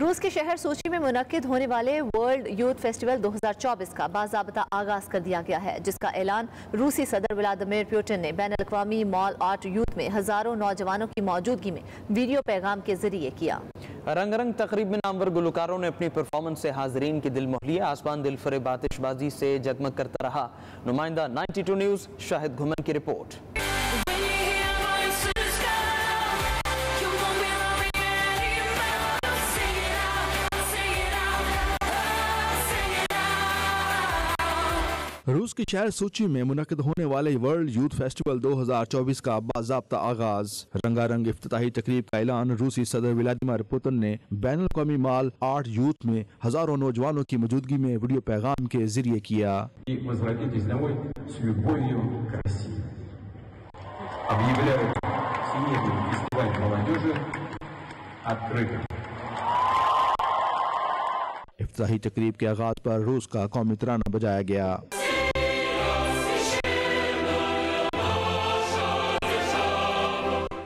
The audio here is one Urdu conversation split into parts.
روس کے شہر سوچی میں منعقد ہونے والے ورلڈ یوتھ فیسٹیول 2024 کا باضابطہ آغاز کر دیا گیا ہے، جس کا اعلان روسی صدر ولادیمیر پوٹن نے بین الاقوامی مال آرٹ یوتھ میں ہزاروں نوجوانوں کی موجودگی میں ویڈیو پیغام کے ذریعے کیا۔ رنگ رنگ تقریب میں نامور گلوکاروں نے اپنی پرفارمنس سے حاضرین کی دل موہ لیا۔ آسمان دل فریب آتش بازی سے جگمگ کرتا رہا۔ نمائندہ 92 نیوز شاہد گھمن کی رپورٹ۔ روس کے شہر سوچی میں منعقد ہونے والے ورلڈ یوتھ فیسٹیول 2024 کا باضابطہ آغاز۔ رنگا رنگ افتتاحی تقریب کا اعلان روسی صدر ولادیمیر پوتن نے بین الاقوامی مال آرٹ یوتھ میں ہزاروں نوجوانوں کی موجودگی میں ویڈیو پیغام کے ذریعے کیا۔ افتتاحی تقریب کے آغاز پر روس کا قومی ترانہ بجایا گیا۔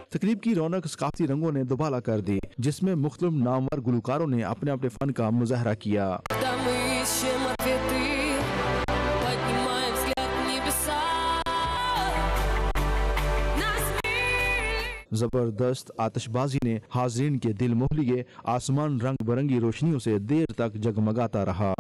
تقریب کی رونق ثقافتی رنگوں نے دوبالا کر دی، جس میں مختلف نامور گلوکاروں نے اپنے اپنے فن کا مظاہرہ کیا۔ زبردست آتش بازی نے حاضرین کے دل موہ لیے۔ آسمان رنگ برنگی روشنیوں سے دیر تک جگمگاتا رہا۔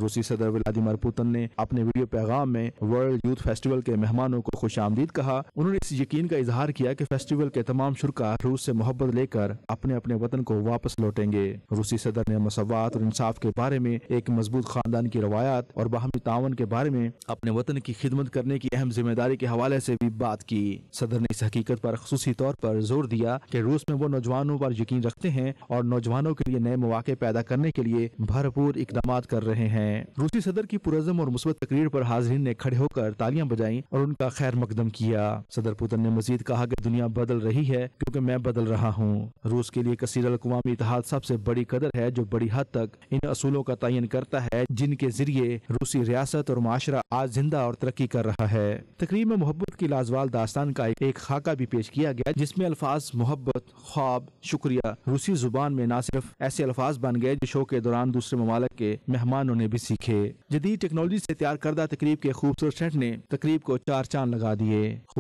روسی صدر ولادیمیر پوتن نے اپنے ویڈیو پیغام میں ورلڈ یوتھ فیسٹیول کے مہمانوں کو خوش آمدید کہا۔ انہوں نے اس یقین کا اظہار کیا کہ فیسٹیول کے تمام شرکاء روس سے محبت لے کر اپنے اپنے وطن کو واپس لوٹیں گے۔ روسی صدر نے مساوات اور انصاف کے بارے میں، ایک مضبوط خاندان کی روایات اور باہمی تعاون کے بارے میں، اپنے وطن کی خدمت کرنے کی اہم ذمہ داری کے حوالے سے بھی بات کی۔ صدر نے اس حقیقت پر خصوصی طور پر زور دیا کہ روس میں وہ نوجوانوں پر یقین رکھتے ہیں اور نوجوانوں کے لیے نئے مواقع پیدا کرنے کے لیے بھرپور اقدامات کر رہے ہیں۔ روسی صدر کی پرعزم اور مثبت تقریر پر حاضرین نے کھڑے ہو کر تالیاں بجائیں اور ان کا خیر مقدم کیا۔ صدر پوتن نے مزید کہا کہ دنیا بدل رہی ہے کیونکہ میں بدل رہا ہوں۔ روس کے لیے کثیر الاقوامی اتحاد سب سے بڑی قدر ہے، جو بڑی حد تک ان اصولوں کا تعین کرتا ہے جن کے ذریعے روسی ریاست اور معاشرہ آج زندہ اور ترقی کر رہا ہے۔ تقریب میں محبت کی لازوال داستان کا ایک خاکہ بھی پیش کیا گیا، جس میں الفاظ محبت، خواب، شکریہ روسی زبان میں نہ صرف ایسے الفاظ بن گئے جو شو کے دوران دوسرے ممالک کے مہمانوں نے بھی سیکھے۔ جدید ٹیکنالوجی سے تیار کردہ تقریب کے خوبصورت سیٹ نے تقریب کو چار چاند لگا دیے۔